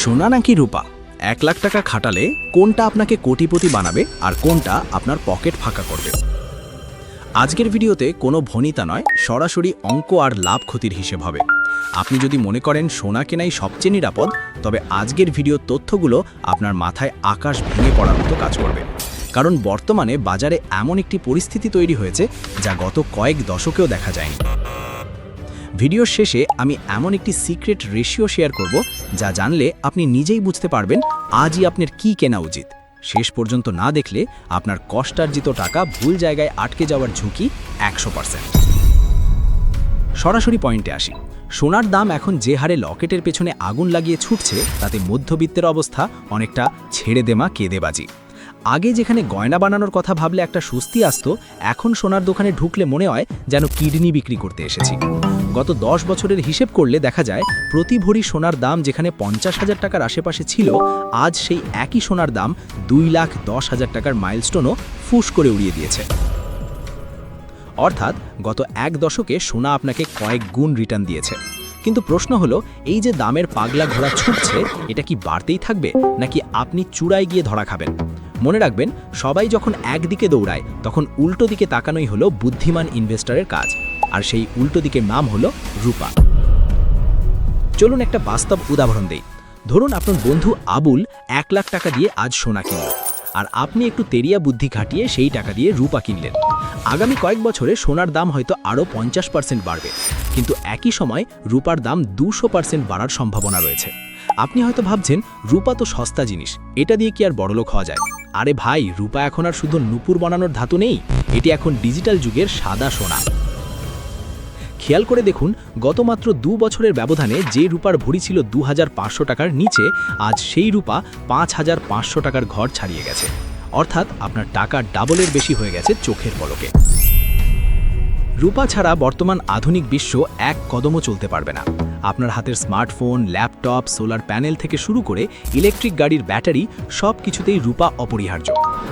সোনা নাকি রূপা? 1 লাখ টাকা খাটালে কোনটা আপনাকে কোটিপতি বানাবে আর কোনটা আপনার পকেট ফাঁকা করবে? আজকের ভিডিওতে কোনো ভনিতা নয়, সরাসরি অঙ্ক আর লাভ ক্ষতির হিসেব হবে। আপনি যদি মনে করেন সোনা কেনাই সবচেয়ে নিরাপদ, তবে আজকের ভিডিওর তথ্যগুলো আপনার মাথায় আকাশ ভেঙে পড়ার মতো কাজ করবে। কারণ বর্তমানে বাজারে এমন একটি পরিস্থিতি তৈরি হয়েছে যা গত কয়েক দশকেও দেখা যায়নি। ভিডিওর শেষে আমি এমন একটি সিক্রেট রেশিও শেয়ার করব যা জানলে আপনি নিজেই বুঝতে পারবেন আজই আপনার কি কেনা উচিত। শেষ পর্যন্ত না দেখলে আপনার কষ্টার্জিত টাকা ভুল জায়গায় আটকে যাওয়ার ঝুঁকি 100%। সরাসরি পয়েন্টে আসি। সোনার দাম এখন যে হারে লকেটের পেছনে আগুন লাগিয়ে ছুটছে, তাতে মধ্যবিত্তের অবস্থা অনেকটা ছেড়ে দেমা কেঁদেবাজি। আগে যেখানে গয়না বানানোর কথা ভাবলে একটা স্বস্তি আসতো, এখন সোনার দোকানে ঢুকলে মনে হয় যেন কিডনি বিক্রি করতে এসেছি। গত 10 বছরের হিসেব করলে দেখা যায় প্রতি ভরি সোনার দাম যেখানে 50,000 টাকার আশেপাশে ছিল, আজ সেই একই সোনার দাম 2,10,000 টাকার মাইলস্টোনও ফুস করে উড়িয়ে দিয়েছে। অর্থাৎ গত 1 দশকে সোনা আপনাকে কয়েক গুণ রিটার্ন দিয়েছে। কিন্তু প্রশ্ন হলো, এই যে দামের পাগলা ঘোড়া ছুটছে, এটা কি বাড়তেই থাকবে নাকি আপনি চূড়ায় গিয়ে ধরা খাবেন? মনে রাখবেন, সবাই যখন একদিকে দৌড়ায় তখন উল্টো দিকে তাকানোই হলো বুদ্ধিমান ইনভেস্টরের কাজ। আর সেই উল্টো দিকের নাম হলো রূপা। চলুন একটা বাস্তব উদাহরণ দেই। ধরুন আপনার বন্ধু আবুল 1 লাখ টাকা দিয়ে আজ সোনা কিনল, আর আপনি একটু তেরিয়া বুদ্ধি খাটিয়ে সেই টাকা দিয়ে রূপা কিনলেন। আগামী কয়েক বছরে সোনার দাম হয়তো আরও 50% বাড়বে, কিন্তু একই সময় রূপার দাম 200% বাড়ার সম্ভাবনা রয়েছে। আপনি হয়তো ভাবছেন, রূপা তো সস্তা জিনিস, এটা দিয়ে কি আর বড়লোক হওয়া যায়? আরে ভাই, রূপা এখন আর শুধু নূপুর বানানোর ধাতু নেই, এটি এখন ডিজিটাল যুগের সাদা সোনা। খেয়াল করে দেখুন, গত মাত্র 2 বছরের ব্যবধানে যে রূপার ভরি ছিল 2,500 টাকার নিচে, আজ সেই রূপা 5,500 টাকার ঘর ছাড়িয়ে গেছে। অর্থাৎ আপনার টাকা ডাবলের বেশি হয়ে গেছে চোখের পলকে। রূপা ছাড়া বর্তমান আধুনিক বিশ্ব এক কদমও চলতে পারবে না। আপনার হাতের স্মার্টফোন, ল্যাপটপ, সোলার প্যানেল থেকে শুরু করে ইলেকট্রিক গাড়ির ব্যাটারি, সব কিছুতেই রূপা অপরিহার্য।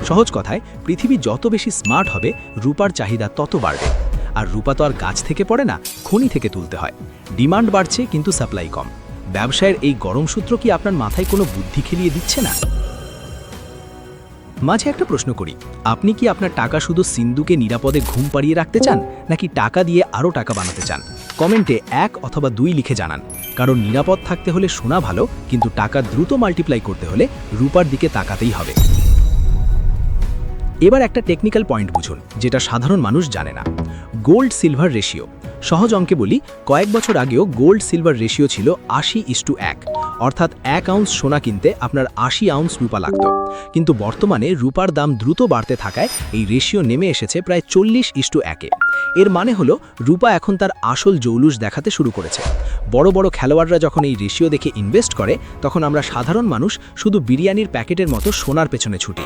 সহজ কথায়, পৃথিবী যত বেশি স্মার্ট হবে, রূপার চাহিদা তত বাড়বে। আর রূপা তো আর গাছ থেকে পড়ে না, খনি থেকে তুলতে হয়। ডিমান্ড বাড়ছে কিন্তু সাপ্লাই কম। ব্যবসায়ের এই গরম সূত্র কি আপনার মাথায় কোনো বুদ্ধি খেলিয়ে দিচ্ছে না? মাঝে একটা প্রশ্ন করি, আপনি কি আপনার টাকা শুধু সিন্ধুকে নিরাপদে ঘুম পাড়িয়ে রাখতে চান, নাকি টাকা দিয়ে আরও টাকা বানাতে চান? কমেন্টে 1 অথবা 2 লিখে জানান। কারণ নিরাপদ থাকতে হলে সোনা ভালো, কিন্তু টাকা দ্রুত মাল্টিপ্লাই করতে হলে রূপার দিকে তাকাতেই হবে। এবার একটা টেকনিক্যাল পয়েন্ট বুঝুন, যেটা সাধারণ মানুষ জানে না। Gold silver ratio. সহজ অঙ্কে বলি, কয়েক বছর আগেও গোল্ড সিলভার রেশিও ছিল 80:1, অর্থাৎ 1 আউন্স সোনা কিনতে আপনার 80 আউন্স রূপা লাগত। কিন্তু বর্তমানে রূপার দাম দ্রুত বাড়তে থাকায় এই রেশিও নেমে এসেছে প্রায় 40:1। এর মানে হলো, রূপা এখন তার আসল জৌলুস দেখাতে শুরু করেছে। বড় বড় খেলোয়াড়রা যখন এই রেশিও দেখে ইনভেস্ট করে, তখন আমরা সাধারণ মানুষ শুধু বিরিয়ানির প্যাকেটের মতো সোনার পেছনে ছুটি।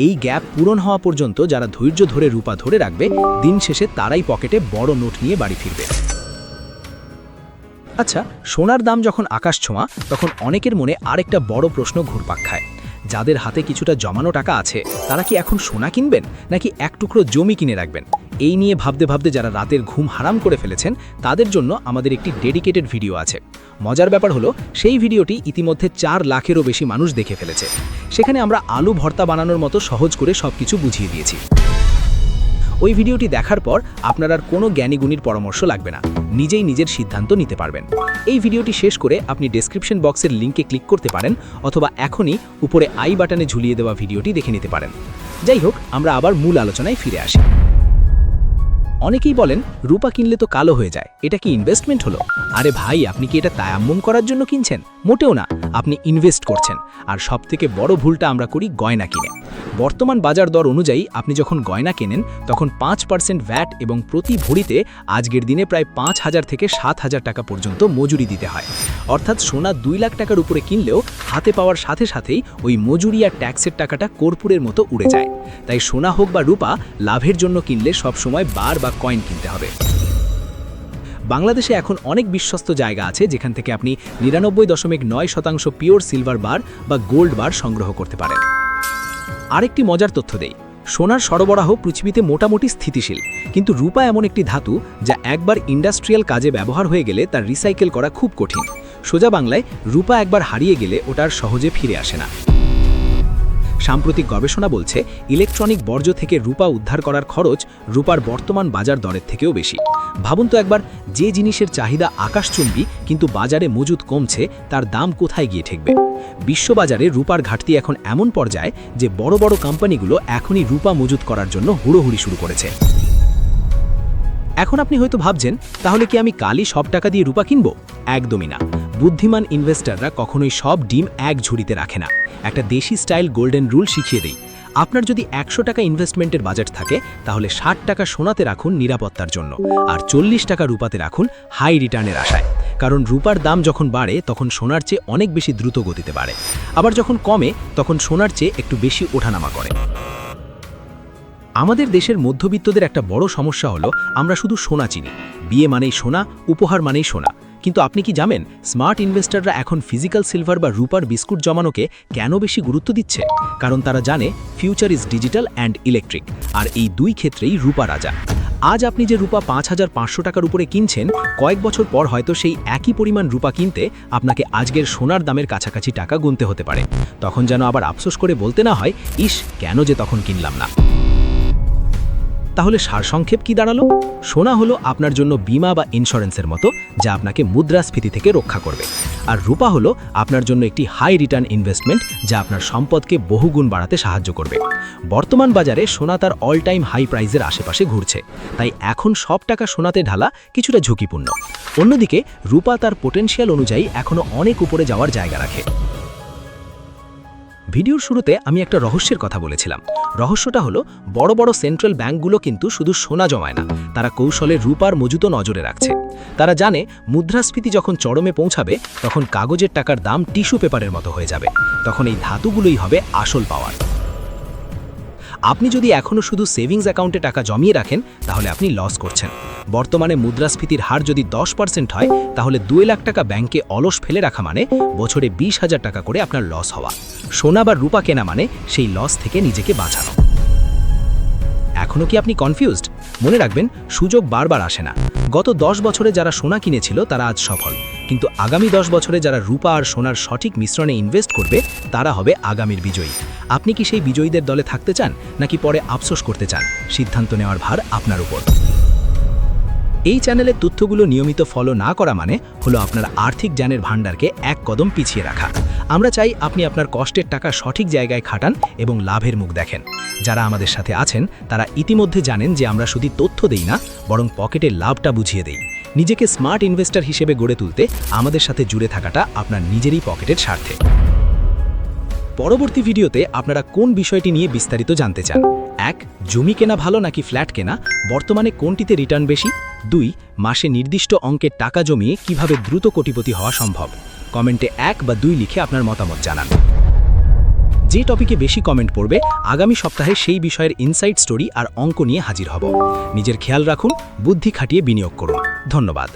এই গ্যাপ পূরণ হওয়া পর্যন্ত যারা ধৈর্য ধরে রূপা ধরে রাখবে, দিন শেষে তারাই পকেটে বড় নোট নিয়ে বাড়ি ফিরবে। আচ্ছা, সোনার দাম যখন আকাশ ছোঁয়া, তখন অনেকের মনে আরেকটা বড় প্রশ্ন ঘুরপাক খায়। যাদের হাতে কিছুটা জমানো টাকা আছে, তারা কি এখন সোনা কিনবেন নাকি এক টুকরো জমি কিনে রাখবেন? এই নিয়ে ভাবতে ভাবতে যারা রাতের ঘুম হারাম করে ফেলেছেন, তাদের জন্য আমাদের একটি ডেডিকেটেড ভিডিও আছে। মজার ব্যাপার হলো, সেই ভিডিওটি ইতিমধ্যে 4 লাখেরও বেশি মানুষ দেখে ফেলেছে। সেখানে আমরা আলু ভর্তা বানানোর মতো সহজ করে সবকিছু বুঝিয়ে দিয়েছি। ওই ভিডিওটি দেখার পর আপনার আর কোনো জ্ঞানীগুণীর পরামর্শ লাগবে না, নিজেই নিজের সিদ্ধান্ত নিতে পারবেন। এই ভিডিওটি শেষ করে আপনি ডেসক্রিপশন বক্সের লিঙ্কে ক্লিক করতে পারেন, অথবা এখনই উপরে আই বাটনে ঝুলিয়ে দেওয়া ভিডিওটি দেখে নিতে পারেন। যাই হোক, আমরা আবার মূল আলোচনায় ফিরে আসি। অনেকেই বলেন, রূপা কিনলে তো কালো হয়ে যায়, এটা কি ইনভেস্টমেন্ট হলো? আরে ভাই, আপনি কি এটা তায়াম্মুম করার জন্য কিনছেন? মোটেও না, আপনি ইনভেস্ট করছেন। আর সবথেকে বড় ভুলটা আমরা করি গয়না কিনে। বর্তমান বাজার দর অনুযায়ী আপনি যখন গয়না কেনেন, তখন 5% ভ্যাট এবং প্রতি ভরিতে আজকের দিনে প্রায় 5,000 থেকে 7,000 টাকা পর্যন্ত মজুরি দিতে হয়। অর্থাৎ সোনা 2 লাখ টাকার উপরে কিনলেও হাতে পাওয়ার সাথে সাথেই ওই মজুরি আর ট্যাক্সের টাকাটা কর্পূরের মতো উড়ে যায়। তাই সোনা হোক বা রূপা, লাভের জন্য কিনলে সবসময় বার বা কয়েন কিনতে হবে। বাংলাদেশে এখন অনেক বিশ্বস্ত জায়গা আছে যেখান থেকে আপনি 99.9% পিওর সিলভার বার বা গোল্ড বার সংগ্রহ করতে পারেন। আরেকটি মজার তথ্য দেই, সোনার সরবরাহ পৃথিবীতে মোটামুটি স্থিতিশীল, কিন্তু রূপা এমন একটি ধাতু যা একবার ইন্ডাস্ট্রিয়াল কাজে ব্যবহার হয়ে গেলে তার রিসাইকেল করা খুব কঠিন। সোজা বাংলায় রূপা একবার হারিয়ে গেলে ওটা আর সহজে ফিরে আসে না। সাম্প্রতিক গবেষণা বলছে ইলেকট্রনিক বর্জ্য থেকে রূপা উদ্ধার করার খরচ রূপার বর্তমান বাজার দরের থেকেও বেশি। ভাবুন তো একবার, যে জিনিসের চাহিদা আকাশচুম্বী কিন্তু বাজারে মজুদ কমছে, তার দাম কোথায় গিয়ে ঠেকবে? বিশ্ববাজারে রূপার ঘাটতি এখন এমন পর্যায়ে যে বড় বড় কোম্পানিগুলো এখনই রূপা মজুদ করার জন্য হুড়োহুড়ি শুরু করেছে। এখন আপনি হয়তো ভাবছেন, তাহলে কি আমি কালই সব টাকা দিয়ে রূপা কিনব? একদমই না। বুদ্ধিমান ইনভেস্টররা কখনোই সব ডিম এক ঝুড়িতে রাখে না। একটা দেশি স্টাইল গোল্ডেন রুল শিখিয়ে দেই। আপনার যদি 100 টাকা ইনভেস্টমেন্টের বাজেট থাকে, তাহলে 60 টাকা সোনাতে রাখুন নিরাপত্তার জন্য, আর 40 টাকা রূপাতে রাখুন হাই রিটার্নের আশায়। কারণ রূপার দাম যখন বাড়ে তখন সোনার চেয়ে অনেক বেশি দ্রুত গতিতে বাড়ে, আবার যখন কমে তখন সোনার চেয়ে একটু বেশি ওঠানামা করে। আমাদের দেশের মধ্যবিত্তদের একটা বড় সমস্যা হলো আমরা শুধু সোনা চিনি। বিয়ে মানেই সোনা, উপহার মানেই সোনা। কিন্তু আপনি কি জানেন স্মার্ট ইনভেস্টররা এখন ফিজিক্যাল সিলভার বা রূপার বিস্কুট জমানোকে কেন বেশি গুরুত্ব দিচ্ছে? কারণ তারা জানে future is digital and electric, আর এই দুই ক্ষেত্রেই রূপা রাজা। আজ আপনি যে রূপা 5500 টাকার উপরে কিনছেন, কয়েক বছর পর হয়তো সেই একই পরিমাণ রূপা কিনতে আপনাকে আজকের সোনার দামের কাছাকাছি টাকা গুনতে হতে পারে। তখন যেন আবার আফসোস করে বলতে না হয়, ইস, কেন যে তখন কিনলাম না। তাহলে সারসংক্ষেপ কি দাঁড়ালো? সোনা হলো আপনার জন্য বীমা বা ইন্স্যুরেন্সের মতো, যা আপনাকে মুদ্রাস্ফীতি থেকে রক্ষা করবে। আর রূপা হলো আপনার জন্য একটি হাই রিটার্ন ইনভেস্টমেন্ট, যা আপনার সম্পদকে বহুগুণ বাড়াতে সাহায্য করবে। বর্তমান বাজারে সোনা তার অল টাইম হাই প্রাইসের আশেপাশে ঘুরছে, তাই এখন সব টাকা সোনাতে ঢালা কিছুটা ঝুঁকিপূর্ণ। অন্যদিকে রূপা তার পোটেনশিয়াল অনুযায়ী এখনও অনেক উপরে যাওয়ার জায়গা রাখে। ভিডিওর শুরুতে আমি একটা রহস্যের কথা বলেছিলাম। রহস্যটা হলো বড় বড় সেন্ট্রাল ব্যাংকগুলো কিন্তু শুধু সোনা জমায় না, তারা কৌশলে রূপার মজুতও নজরে রাখছে। তারা জানে মুদ্রাস্ফীতি যখন চরমে পৌঁছাবে, তখন কাগজের টাকার দাম টিস্যু পেপারের মতো হয়ে যাবে। তখন এই ধাতুগুলোই হবে আসল পাওয়ার। আপনি যদি এখনও শুধু সেভিংস অ্যাকাউন্টে টাকা জমিয়ে রাখেন, তাহলে আপনি লস করছেন। বর্তমানে মুদ্রাস্ফীতির হার যদি 10% হয়, তাহলে 2 লাখ টাকা ব্যাংকে অলস ফেলে রাখা মানে বছরে 20,000 টাকা করে আপনার লস হওয়া। সোনা বা রূপা কেনা মানে সেই লস থেকে নিজেকে বাঁচানো। এখনও কি আপনি কনফিউজড? মনে রাখবেন, সুযোগ বারবার আসে না। গত 10 বছরে যারা সোনা কিনেছিল তারা আজ সফল, কিন্তু আগামী 10 বছরে যারা রূপা আর সোনার সঠিক মিশ্রণে ইনভেস্ট করবে, তারা হবে আগামীর বিজয়ী। আপনি কি সেই বিজয়ীদের দলে থাকতে চান, নাকি পরে আফসোস করতে চান? সিদ্ধান্ত নেওয়ার ভার আপনার উপর। এই চ্যানেলের তথ্যগুলো নিয়মিত ফলো না করা মানে হলো আপনার আর্থিক জ্ঞানের ভাণ্ডারকে এক কদম পিছিয়ে রাখা। আমরা চাই আপনি আপনার কষ্টের টাকা সঠিক জায়গায় খাটান এবং লাভের মুখ দেখেন। যারা আমাদের সাথে আছেন তারা ইতিমধ্যে জানেন যে আমরা শুধু তথ্য দেই না, বরং পকেটের লাভটা বুঝিয়ে দেই। নিজেকে স্মার্ট ইনভেস্টর হিসেবে গড়ে তুলতে আমাদের সাথে জুড়ে থাকাটা আপনার নিজেরই পকেটের স্বার্থে। পরবর্তী ভিডিওতে আপনারা কোন বিষয়টি নিয়ে বিস্তারিত জানতে চান? 1. জমি কেনা ভালো নাকি ফ্ল্যাট কেনা? বর্তমানে কোনটিতে রিটার্ন বেশি? 2. মাসে নির্দিষ্ট অঙ্কের টাকা জমিয়ে কিভাবে দ্রুত কোটিপতি হওয়া সম্ভব? কমেন্টে 1 বা 2 লিখে আপনার মতামত জানান। যে টপিকে বেশি কমেন্ট পড়বে, আগামী সপ্তাহে সেই বিষয়ের ইনসাইট স্টোরি আর অঙ্ক নিয়ে হাজির হব। নিজের খেয়াল রাখুন, বুদ্ধি খাটিয়ে বিনিয়োগ করুন। ধন্যবাদ।